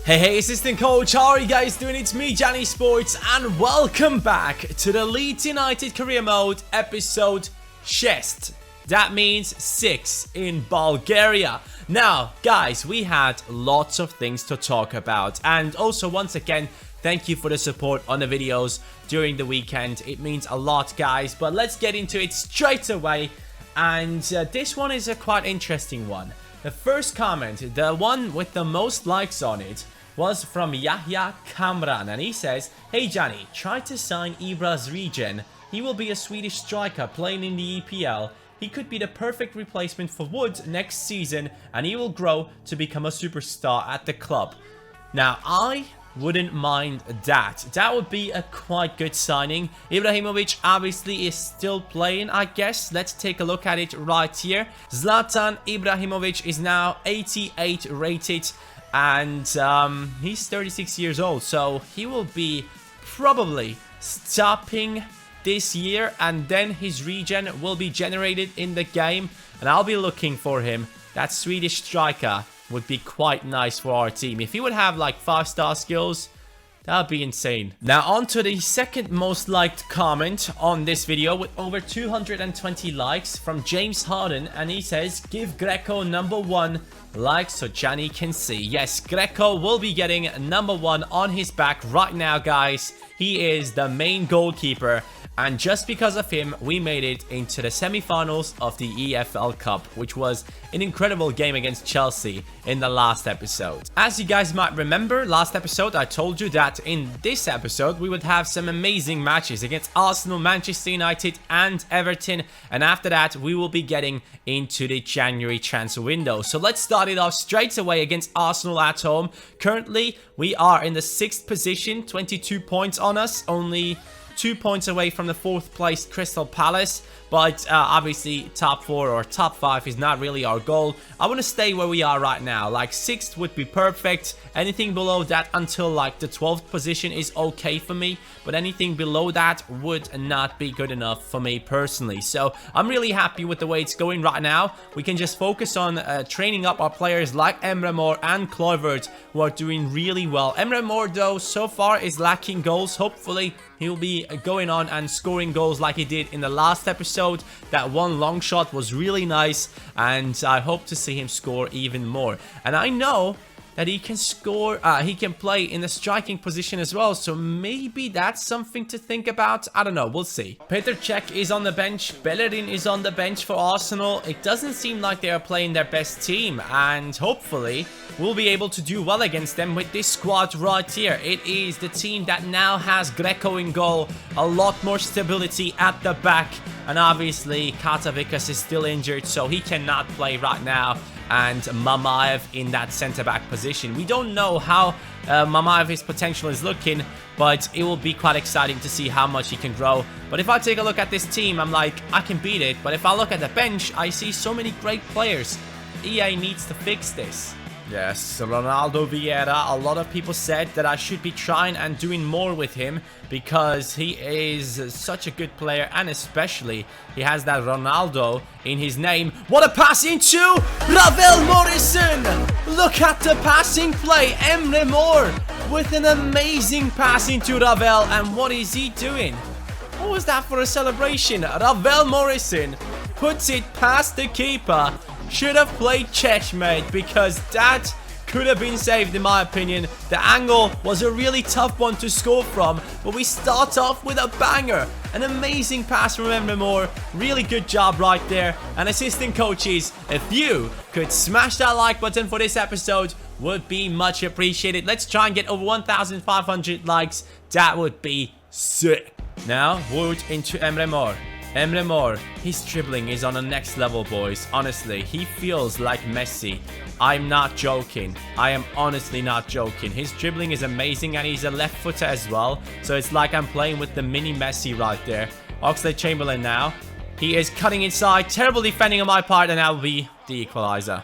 Hey, assistant coach, how are you guys doing? It's me, Johnny Sports, and welcome back to the Leeds United Career Mode episode 6. That means 6 in Bulgaria. Now, guys, we had lots of things to talk about, and also once again, thank you for the support on the videos during the weekend. It means a lot, guys, but let's get into it straight away. And this one is a quite interesting one. The first comment, the one with the most likes on it, was from Yahya Kamran, and he says, "Hey Johnny, try to sign Ibra's regen. He will be a Swedish striker playing in the EPL. He could be the perfect replacement for Wood next season, and he will grow to become a superstar at the club." Now, I wouldn't mind that. That would be a quite good signing. Ibrahimovic obviously is still playing, I guess. Let's take a look at it right here. Zlatan Ibrahimovic is now 88 rated, and he's 36 years old, so he will be probably stopping this year, and then his regen will be generated in the game, and I'll be looking for him. That Swedish striker would be quite nice for our team. If he would have like 5-star skills, that would be insane. Now on to the second most liked comment on this video with over 220 likes from James Harden, and he says, "Give Greco #1 like so Johnny can see." Yes, Greco will be getting #1 on his back right now, guys. He is the main goalkeeper, and just because of him, we made it into the semi-finals of the EFL Cup, which was an incredible game against Chelsea in the last episode. As you guys might remember, last episode I told you that in this episode we would have some amazing matches against Arsenal, Manchester United and Everton, and after that we will be getting into the January transfer window. So let's start it off straight away against Arsenal at home. Currently we are in the 6th position, 22 points on us, only 2 points away from the 4th place Crystal Palace, but obviously top 4 or top 5 is not really our goal. I want to stay where we are right now. Like 6th would be perfect. Anything below that until like the 12th position is okay for me, but anything below that would not be good enough for me personally. So I'm really happy with the way it's going right now. We can just focus on training up our players like Emre Mor and Kluivert, who are doing really well. Emre Mor though so far is lacking goals. Hopefully he'll be going on and scoring goals like he did in the last episode. That one long shot was really nice, and I hope to see him score even more. And I know that he can score, he can play in the striking position as well, so maybe that's something to think about. I don't know, we'll see. Petr Cech is on the bench, Bellerin is on the bench for Arsenal. It doesn't seem like they are playing their best team, and hopefully we'll be able to do well against them with this squad right here. It is the team that now has Greco in goal, a lot more stability at the back, and obviously Katavikas is still injured, so he cannot play right now, and Mamaev in that centre-back position. We don't know how Mamaev's potential is looking, but it will be quite exciting to see how much he can grow. But if I take a look at this team, I'm like, I can beat it. But if I look at the bench, I see so many great players. EA needs to fix this. Yes, Ronaldo Vieira. A lot of people said that I should be trying and doing more with him because he is such a good player, and especially he has that Ronaldo in his name. What a pass into Ravel Morrison! Look at the passing play. Emre Mor with an amazing pass into Ravel, and what is he doing? What was that for a celebration? Ravel Morrison puts it past the keeper. Should have played Czech, mate, because that could have been saved in my opinion. The angle was a really tough one to score from, but we start off with a banger. An amazing pass from Emre Mor. Really good job right there. And assistant coaches, if you could smash that like button for this episode, would be much appreciated. Let's try and get over 1,500 likes. That would be sick. Now, Wood into Emre Mor. Emre Mor, his dribbling is on a next level, boys. Honestly, he feels like Messi. I'm not joking. I am honestly not joking. His dribbling is amazing, and he's a left footer as well. So it's like I'm playing with the mini Messi right there. Oxlade-Chamberlain now. He is cutting inside. Terrible defending on my part, and that will be the equalizer.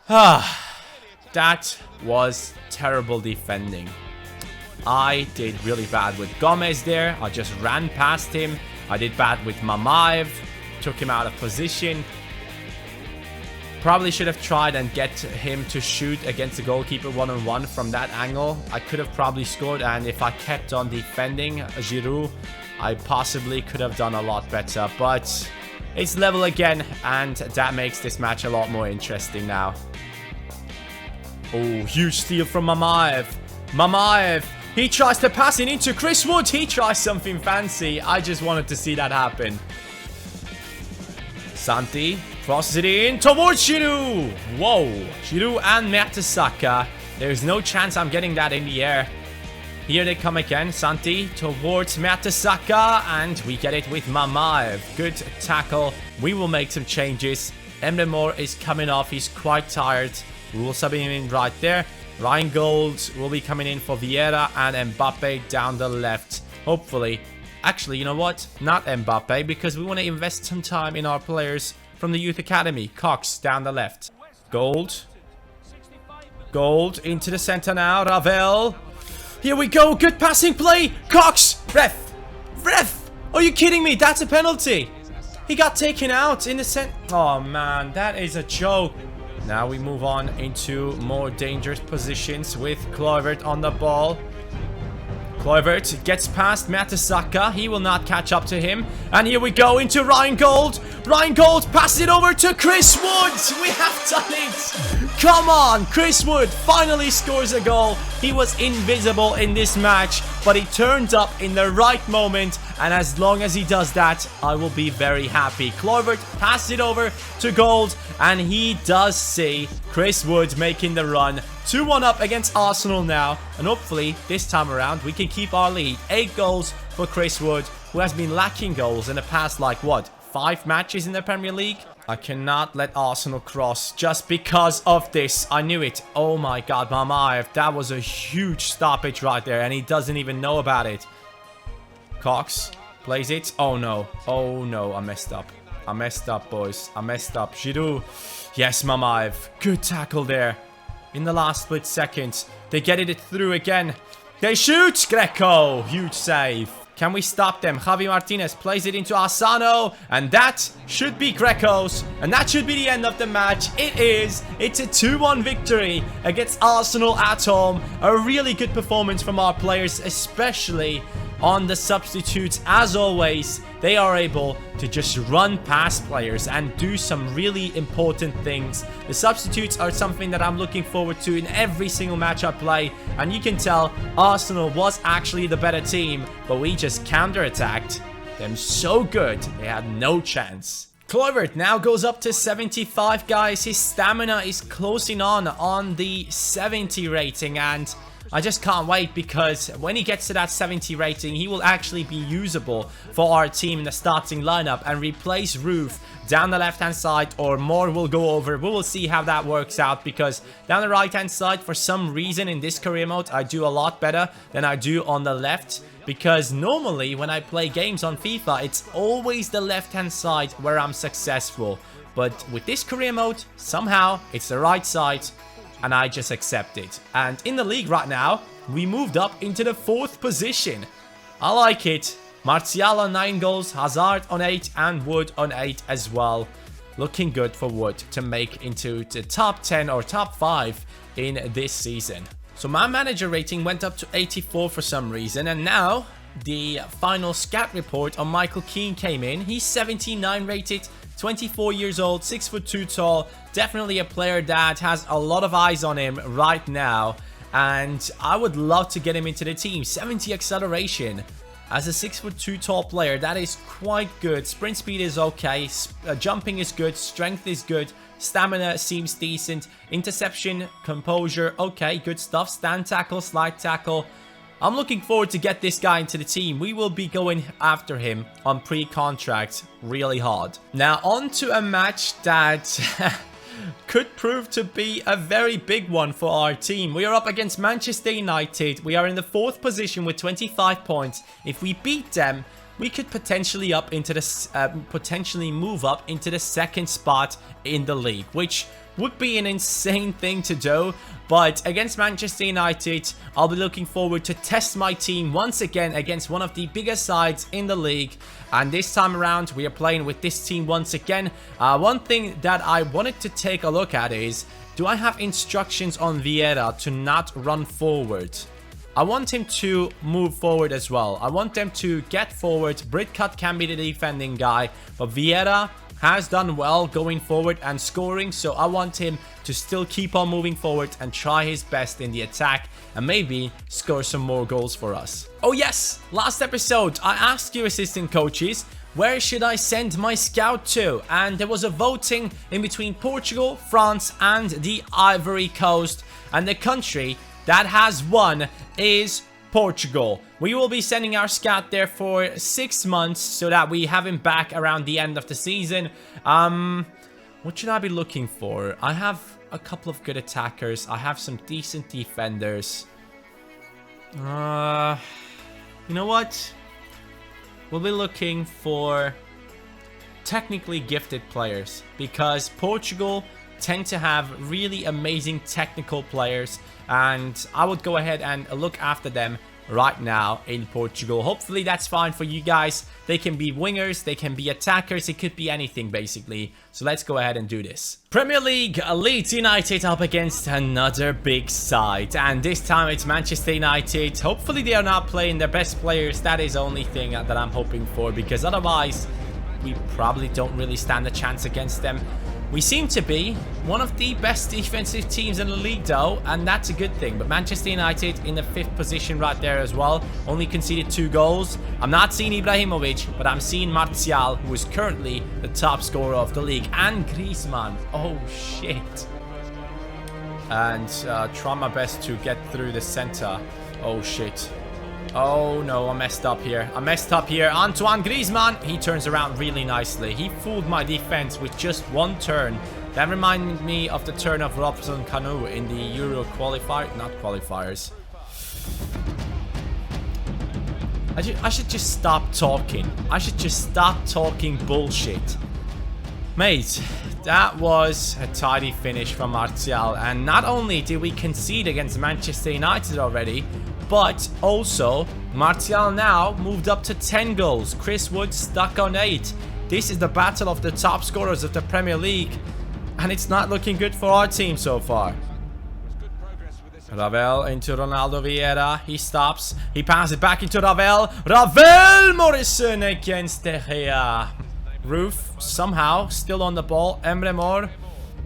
That was terrible defending. I did really bad with Gomez there. I just ran past him. I did bad with Mamaev. Took him out of position. Probably should have tried and get him to shoot against the goalkeeper one-on-one from that angle. I could have probably scored, and if I kept on defending Giroud, I possibly could have done a lot better. But it's level again, and that makes this match a lot more interesting now. Oh, huge steal from Mamaev. Mamaev, he tries to pass it into Chris Wood. He tries something fancy. I just wanted to see that happen. Santi crosses it in towards Giroud. Whoa, Giroud and Mertesacker. There's no chance I'm getting that in the air. Here they come again. Santi towards Mertesacker, and we get it with Mamaev. Good tackle. We will make some changes. Emre Mor is coming off. He's quite tired. We will sub him in right there. Ryan Gold will be coming in for Vieira, and Mbappe down the left. Hopefully. Actually, you know what? Not Mbappe, because we want to invest some time in our players from the youth academy. Cox down the left. Gold. Gold into the center now. Ravel. Here we go. Good passing play. Cox. Ref. Ref. Are you kidding me? That's a penalty. He got taken out in the center. Oh, man. That is a joke. Now we move on into more dangerous positions with Kluivert on the ball. Kluivert gets past Mertesacker. He will not catch up to him. And here we go into Ryan Gold. Ryan Gold passes it over to Chris Wood. We have done it. Come on. Chris Wood finally scores a goal. He was invisible in this match, but he turned up in the right moment. And as long as he does that, I will be very happy. Kluivert passes it over to Gold, and he does see Chris Wood making the run. 2-1 up against Arsenal now, and hopefully this time around we can keep our lead. 8 goals for Chris Wood, who has been lacking goals in the past, like what, 5 matches in the Premier League? I cannot let Arsenal cross just because of this. I knew it. Oh my god, Mamaev, that was a huge stoppage right there, and he doesn't even know about it. Cox plays it. Oh no. Oh no, I messed up. I messed up, boys. I messed up. Giroud. Yes, Mamaev. Good tackle there. In the last split seconds, they get it through again. They shoot. Greco. Huge save. Can we stop them? Javi Martinez plays it into Asano, and that should be Greco's, and that should be the end of the match. It is. It's a 2-1 victory against Arsenal at home. A really good performance from our players, especially on the substitutes. As always, they are able to just run past players and do some really important things. The substitutes are something that I'm looking forward to in every single match I play, and you can tell Arsenal was actually the better team, but we just counter-attacked them so good they had no chance. Kluivert now goes up to 75, guys. His stamina is closing on the 70 rating, and I just can't wait, because when he gets to that 70 rating, he will actually be usable for our team in the starting lineup and replace Roof down the left-hand side, or more will go over. We will see how that works out, because down the right-hand side, for some reason in this career mode, I do a lot better than I do on the left. Because normally when I play games on FIFA, it's always the left-hand side where I'm successful. But with this career mode, somehow it's the right side, and I just accept it. And in the league right now, we moved up into the 4th position. I like it. Martial on 9 goals, Hazard on 8, and Wood on 8 as well. Looking good for Wood to make into the top 10 or top 5 in this season. So my manager rating went up to 84 for some reason, and now the final scat report on Michael Keane came in. He's 79 rated, 24 years old, 6'2" tall. Definitely a player that has a lot of eyes on him right now, and I would love to get him into the team. 70 acceleration. As a 6'2" tall player, that is quite good. Sprint speed is okay. Jumping is good. Strength is good. Stamina seems decent. Interception, composure, okay, good stuff. Stand tackle, slide tackle. I'm looking forward to get this guy into the team. We will be going after him on pre-contract really hard. Now on to a match that could prove to be a very big one for our team. We are up against Manchester United. We are in the 4th position with 25 points. If we beat them, we could potentially move up into the 2nd spot in the league, which would be an insane thing to do. But against Manchester United, I'll be looking forward to test my team once again against one of the biggest sides in the league. And this time around, we are playing with this team once again. One thing that I wanted to take a look at is, do I have instructions on Vieira to not run forward? I want him to move forward as well. I want them to get forward. Britcut can be the defending guy, but Vieira has done well going forward and scoring, so I want him to still keep on moving forward and try his best in the attack and maybe score some more goals for us. Oh yes, last episode I asked you assistant coaches, where should I send my scout to? And there was a voting in between Portugal, France and the Ivory Coast, and the country that has won is Portugal. We will be sending our scout there for 6 months so that we have him back around the end of the season. What should I be looking for? I have a couple of good attackers. I have some decent defenders. You know what? We'll be looking for technically gifted players because Portugal tend to have really amazing technical players, and I would go ahead and look after them right now in Portugal. Hopefully that's fine for you guys. They can be wingers, they can be attackers, it could be anything basically. So let's go ahead and do this. Premier League, Leeds United up against another big side, and this time it's Manchester United. Hopefully they are not playing their best players. That is the only thing that I'm hoping for, because otherwise we probably don't really stand a chance against them. We seem to be one of the best defensive teams in the league though, and that's a good thing. But Manchester United in the 5th position right there as well, only conceded 2 goals. I'm not seeing Ibrahimovic, but I'm seeing Martial, who is currently the top scorer of the league, and Griezmann. Oh shit. And try my best to get through the center. Oh shit. Oh no, I messed up here. Antoine Griezmann, he turns around really nicely. He fooled my defense with just 1 turn. That reminded me of the turn of Robson Kanu in the Euro qualifier, not qualifiers. I should just stop talking. I should just stop talking bullshit. Mate, that was a tidy finish from Martial. And not only did we concede against Manchester United already, but also Martial now moved up to 10 goals. Chris Wood stuck on 8. This is the battle of the top scorers of the Premier League, and it's not looking good for our team so far. Ravel into Ronaldo Vieira. He stops. He passes it back into Ravel. Ravel Morrison against De Gea. Roof somehow still on the ball. Emre Mor.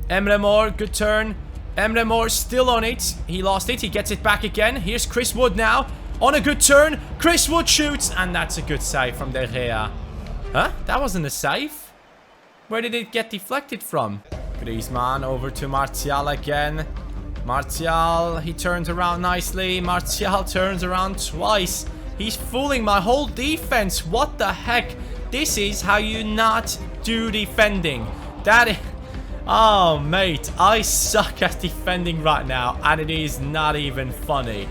Emre Mor, good turn. Emre Mor still on it. He lost it. He gets it back again. Here's Chris Wood now. On a good turn. Chris Wood shoots. And that's a good save from De Gea. Huh? That wasn't a save. Where did it get deflected from? Griezmann over to Martial again. Martial, he turns around nicely. Martial turns around twice. He's fooling my whole defense. What the heck? This is how you not do defending. That is... Oh, mate, I suck at defending right now, and it is not even funny.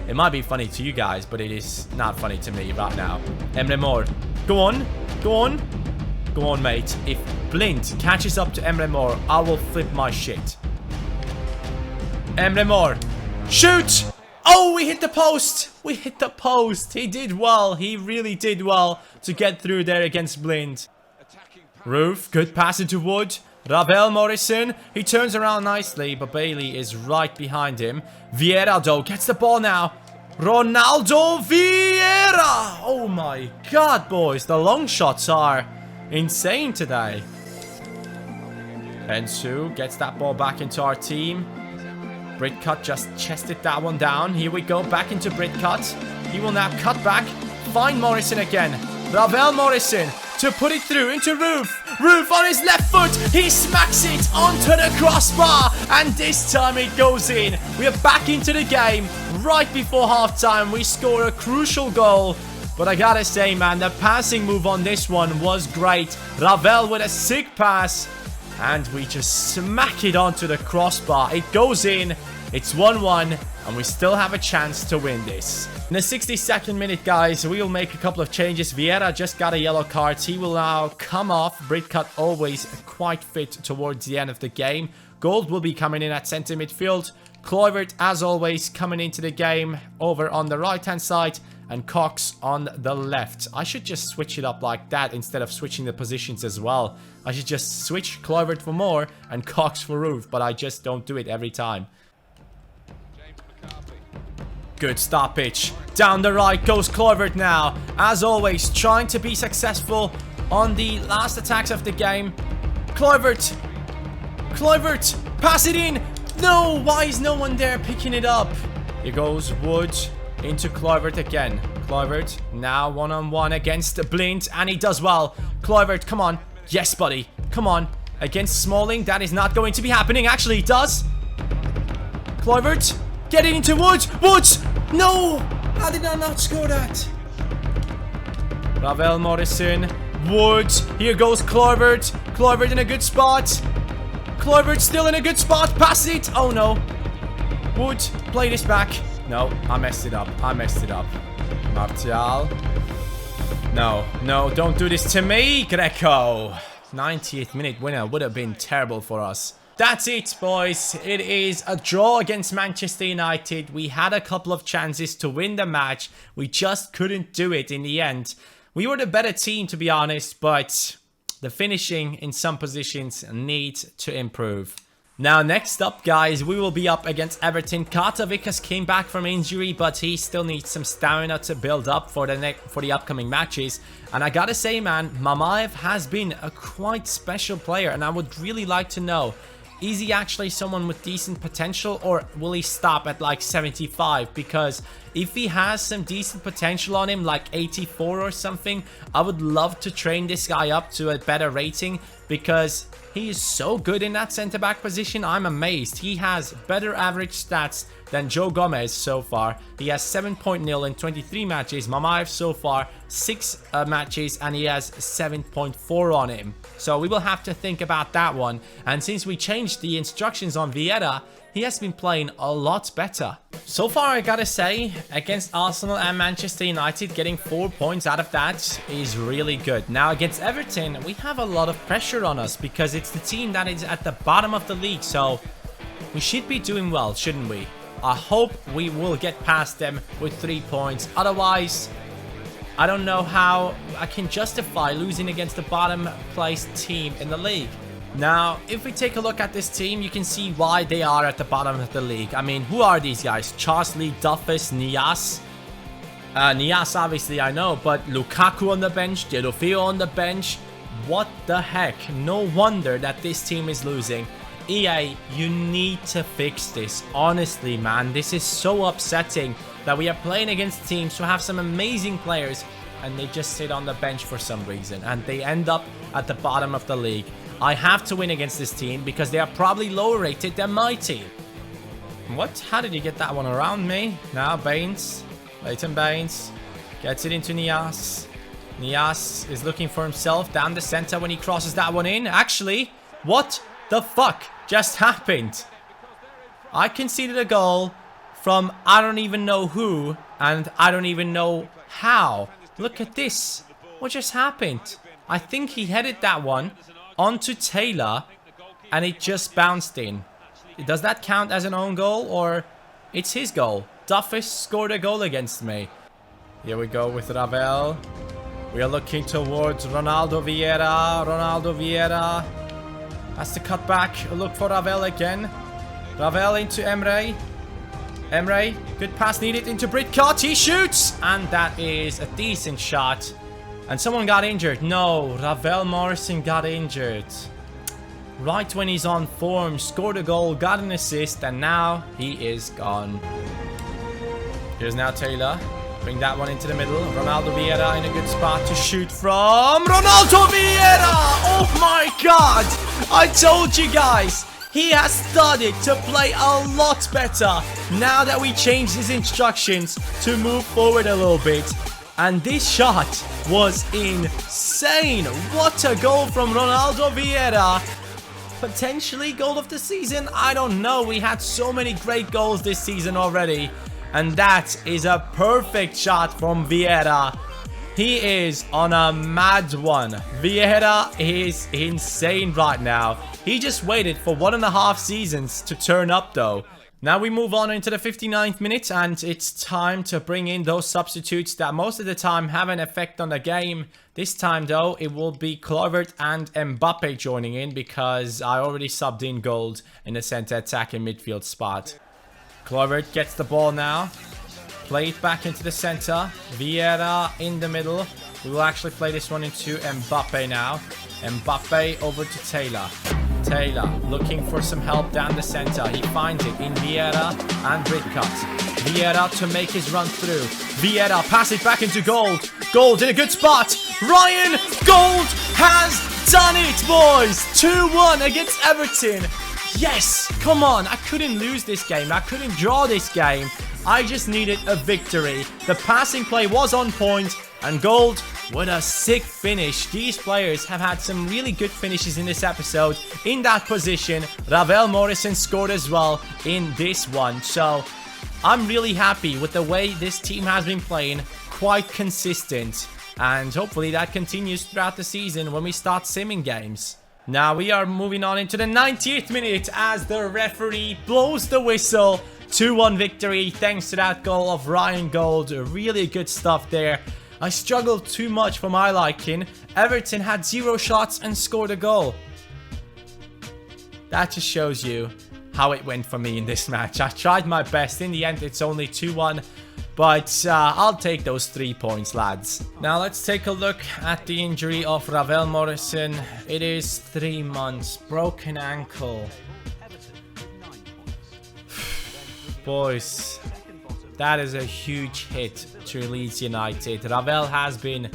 It might be funny to you guys, but it is not funny to me right now. Emre Mor, go on, go on, go on, mate. If Blind catches up to Emre Mor, I will flip my shit. Emre Mor, shoot! Oh, we hit the post! We hit the post. He did well. He really did well to get through there against Blind. Roof, good pass into Wood. Ravel Morrison, he turns around nicely, but Bailey is right behind him. Vieira, though, gets the ball now. Ronaldo Vieira! Oh my god, boys. The long shots are insane today. Bensu gets that ball back into our team. Britcut just chested that one down. Here we go, back into Britcut. He will now cut back. Find Morrison again. Ravel Morrison to put it through into Roof. Roof on his left foot. He smacks it onto the crossbar. And this time it goes in. We are back into the game. Right before halftime, we score a crucial goal. But I gotta say, man, the passing move on this one was great. Ravel with a sick pass. And we just smack it onto the crossbar. It goes in. It's 1-1. And we still have a chance to win this. In the 62nd minute, guys, we will make a couple of changes. Vieira just got a yellow card. He will now come off. Britcut always quite fit towards the end of the game. Gold will be coming in at centre midfield. Kluivert, as always, coming into the game over on the right-hand side. And Cox on the left. I should just switch it up like that instead of switching the positions as well. I should just switch Kluivert for more and Cox for Ruth. But I just don't do it every time. Good stoppage. Down the right goes Kluivert now. As always, trying to be successful on the last attacks of the game. Kluivert. Kluivert. Pass it in. No, why is no one there picking it up? Here goes Wood into Kluivert again. Kluivert now one-on-one against Blind, and he does well. Kluivert, come on. Yes, buddy. Come on. Against Smalling, that is not going to be happening. Actually, it does. Kluivert, get it into Wood. Wood! No! How did I not score that? Ravel Morrison. Wood. Here goes Kluivert. Kluivert in a good spot. Kluivert still in a good spot. Pass it. Oh, no. Wood, play this back. No, I messed it up. I messed it up. Martial. No, no, don't do this to me, Greco. 90th minute winner would have been terrible for us. That's it, boys. It is a draw against Manchester United. We had a couple of chances to win the match. We just couldn't do it in the end. We were the better team, to be honest, but the finishing in some positions needs to improve. Now, next up, guys, we will be up against Everton. Carter Vickers came back from injury, but he still needs some stamina to build up for the upcoming matches. And I gotta say, man, Mamaev has been a quite special player, and I would really like to know, is he actually someone with decent potential, or will he stop at like 75? Because if he has some decent potential on him, like 84 or something, I would love to train this guy up to a better rating, because he is so good in that centre-back position. I'm amazed. He has better average stats than Joe Gomez so far. He has 7.0 in 23 matches. Mamaev so far 6 matches, and he has 7.4 on him. So we will have to think about that one. And since we changed the instructions on Vieira, he has been playing a lot better. So far, I gotta say, against Arsenal and Manchester United, getting 4 points out of that is really good. Now, against Everton, we have a lot of pressure on us because it's the team that is at the bottom of the league. So we should be doing well, shouldn't we? I hope we will get past them with 3 points. Otherwise, I don't know how I can justify losing against the bottom placed team in the league. Now, if we take a look at this team, you can see why they are at the bottom of the league. I mean, who are these guys? Charsley, Duffus, Nias. Nias, obviously, I know, but Lukaku on the bench, Deulofeu on the bench. What the heck? No wonder that this team is losing. EA, you need to fix this. Honestly, man, this is so upsetting that we are playing against teams who have some amazing players and they just sit on the bench for some reason and they end up at the bottom of the league. I have to win against this team because they are probably lower rated than my team. What? How did he get that one around me? Now Baines, Leighton Baines gets it into Nias. Nias is looking for himself down the center when he crosses that one in. Actually, what the fuck just happened? I conceded a goal from I don't even know who, and I don't even know how. Look at this. What just happened? I think he headed that one onto Taylor, and it just bounced in. Does that count as an own goal, or it's his goal? Duffus scored a goal against me. Here we go with Ravel. We are looking towards Ronaldo Vieira. Ronaldo Vieira has to cut back. Look for Ravel again. Ravel into Emre. Emre, good pass needed into Britcott. He shoots, and that is a decent shot. And someone got injured. No, Ravel Morrison got injured. Right when he's on form, scored a goal, got an assist, and now he is gone. Here's now Taylor. Bring that one into the middle. Ronaldo Vieira in a good spot to shoot from. Ronaldo Vieira! Oh my god! I told you guys! He has started to play a lot better now that we changed his instructions to move forward a little bit. And this shot was insane. What a goal from Ronaldo Vieira. Potentially goal of the season? I don't know. We had so many great goals this season already. And that is a perfect shot from Vieira. He is on a mad one. Vieira is insane right now. He just waited for 1.5 seasons to turn up though. Now we move on into the 59th minute, and it's time to bring in those substitutes that most of the time have an effect on the game. This time though, it will be Kluivert and Mbappe joining in because I already subbed in Gold in the center attacking midfield spot. Kluivert gets the ball now. Play it back into the center. Vieira in the middle. We will actually play this one into Mbappe now. Mbappe over to Taylor. Taylor looking for some help down the center. He finds it in Vieira and Bridcut. Vieira to make his run through. Vieira pass it back into Gold. Gold in a good spot. Ryan Gold has done it, boys. 2-1 against Everton. Yes, come on. I couldn't lose this game. I couldn't draw this game. I just needed a victory. The passing play was on point, and Gold with a sick finish. These players have had some really good finishes in this episode. In that position, Ravel Morrison scored as well in this one. So I'm really happy with the way this team has been playing. Quite consistent. And hopefully that continues throughout the season when we start simming games. Now we are moving on into the 90th minute as the referee blows the whistle. 2-1 victory thanks to that goal of Ryan Gold. Really good stuff there. I struggled too much for my liking. Everton had 0 shots and scored a goal. That just shows you how it went for me in this match. I tried my best. In the end, it's only 2-1. But I'll take those 3 points, lads. Now let's take a look at the injury of Ravel Morrison. It is 3 months. Broken ankle. Boys, that is a huge hit to Leeds United. Ravel has been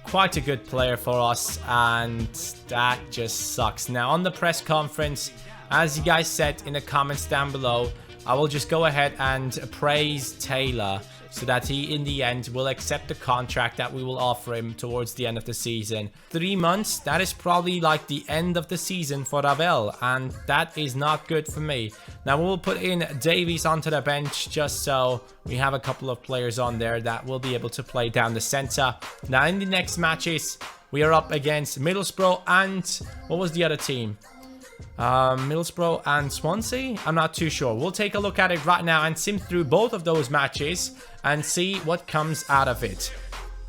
quite a good player for us, and that just sucks. Now on the press conference, as you guys said in the comments down below, I will just go ahead and praise Taylor so that he in the end will accept the contract that we will offer him towards the end of the season. 3 months, that is probably like the end of the season for Ravel, and that is not good for me. Now we'll put in Davies onto the bench just so we have a couple of players on there that will be able to play down the center. Now in the next matches, we are up against Middlesbrough and what was the other team? Middlesbrough and Swansea? I'm not too sure. We'll take a look at it right now and sim through both of those matches and see what comes out of it.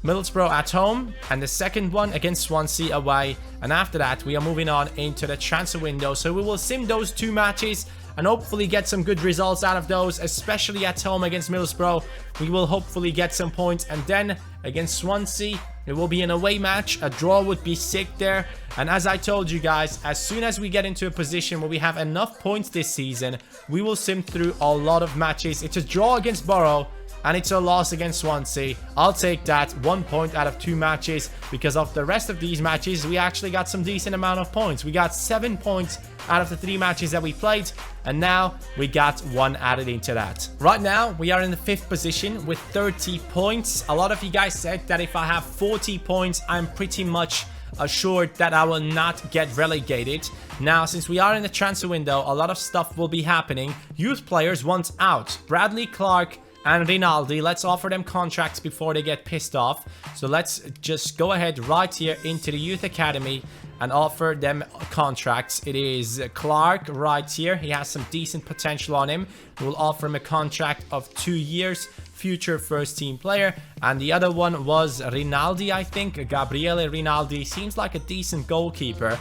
Middlesbrough at home and the second one against Swansea away, and after that we are moving on into the transfer window, so we will sim those 2 matches and hopefully get some good results out of those, especially at home against Middlesbrough. We will hopefully get some points, and then against Swansea it will be an away match. A draw would be sick there. And as I told you guys, as soon as we get into a position where we have enough points this season, we will sim through a lot of matches. It's a draw against Borough and it's a loss against Swansea. I'll take that 1 point out of 2 matches, because of the rest of these matches we actually got some decent amount of points. We got 7 points out of the 3 matches that we played, and now we got 1 added into that. Right now we are in the 5th position with 30 points. A lot of you guys said that if I have 40 points I'm pretty much assured that I will not get relegated. Now since we are in the transfer window, a lot of stuff will be happening. Youth players want out. Bradley Clark and Rinaldi, let's offer them contracts before they get pissed off. So let's just go ahead right here into the youth academy and offer them contracts. It is Clark right here. He has some decent potential on him. We'll offer him a contract of 2 years, future first team player. And the other one was Rinaldi, I think. Gabriele Rinaldi seems like a decent goalkeeper.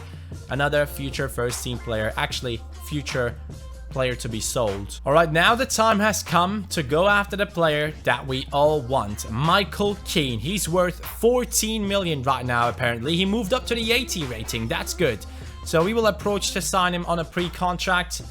Another future first team player, actually future player to be sold. All right, now the time has come to go after the player that we all want, Michael Keane. He's worth 14 million right now. Apparently he moved up to the 80 rating. That's good. So we will approach to sign him on a pre-contract.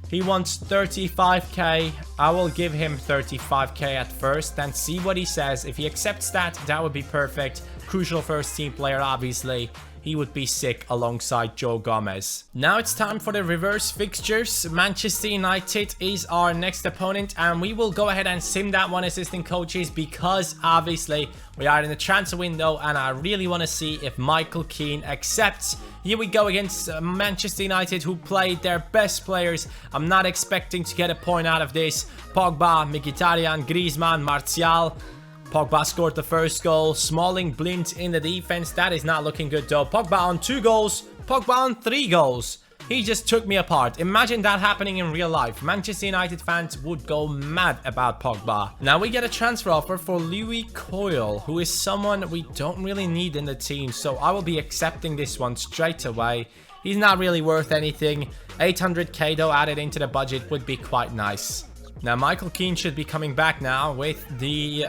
He wants 35k. I will give him 35k at first and see what he says. If he accepts that, that would be perfect. Crucial first team player, obviously. He would be sick alongside Joe Gomez. Now it's time for the reverse fixtures. Manchester United is our next opponent, and we will go ahead and sim that one, assistant coaches, because obviously we are in the transfer window and I really want to see if Michael Keane accepts. Here we go against Manchester United, who played their best players. I'm not expecting to get a point out of this. Pogba, Mkhitaryan, Griezmann, Martial. Pogba scored the first goal. Smalling blinked in the defense. That is not looking good though. Pogba on 2 goals. Pogba on 3 goals. He just took me apart. Imagine that happening in real life. Manchester United fans would go mad about Pogba. Now we get a transfer offer for Louis Coyle, who is someone we don't really need in the team. So I will be accepting this one straight away. He's not really worth anything. 800k though added into the budget would be quite nice. Now Michael Keane should be coming back now with the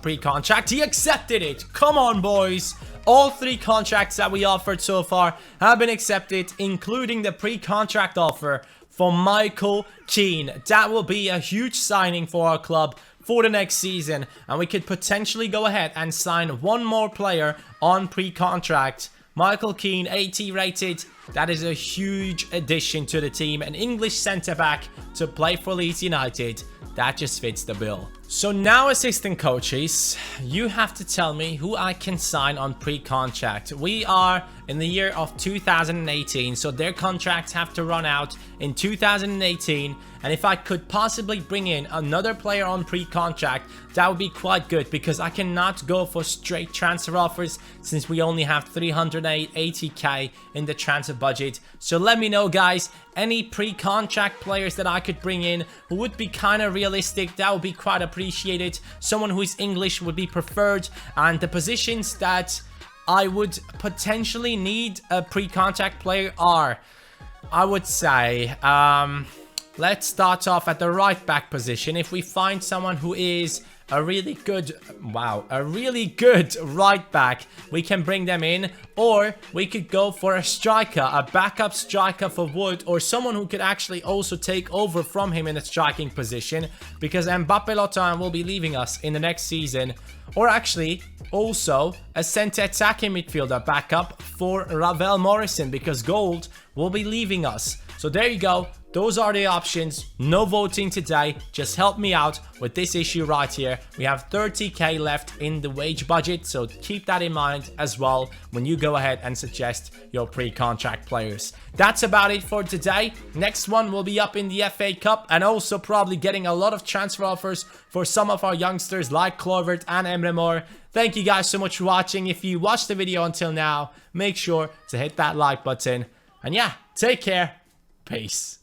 pre-contract. He accepted it. Come on, boys. All 3 contracts that we offered so far have been accepted, including the pre-contract offer for Michael Keane. That will be a huge signing for our club for the next season, and we could potentially go ahead and sign one more player on pre-contract. Michael Keane, 80 rated. That is a huge addition to the team. An English centre-back to play for Leeds United. That just fits the bill. So now, assistant coaches, you have to tell me who I can sign on pre-contract. We are in the year of 2018, so their contracts have to run out in 2018. And if I could possibly bring in another player on pre-contract, that would be quite good, because I cannot go for straight transfer offers since we only have 380k in the transfer budget. So let me know, guys, any pre-contract players that I could bring in who would be kind of realistic. That would be quite appreciated. Someone who is English would be preferred, and the positions that I would potentially need a pre-contract player are, I would say, let's start off at the right back position. If we find someone who is a really good right back, we can bring them in. Or we could go for a striker, a backup striker for Wood, or someone who could actually also take over from him in the striking position, because Mbappe Lotin will be leaving us in the next season. Or actually also a centre attacking midfielder backup for Ravel Morrison, because Gold will be leaving us. So there you go. Those are the options. No voting today. Just help me out with this issue right here. We have 30k left in the wage budget, so keep that in mind as well when you go ahead and suggest your pre-contract players. That's about it for today. Next one will be up in the FA Cup, and also probably getting a lot of transfer offers for some of our youngsters like Clovert and Emre Mor. Thank you guys so much for watching. If you watched the video until now, make sure to hit that like button. And yeah, take care. Peace.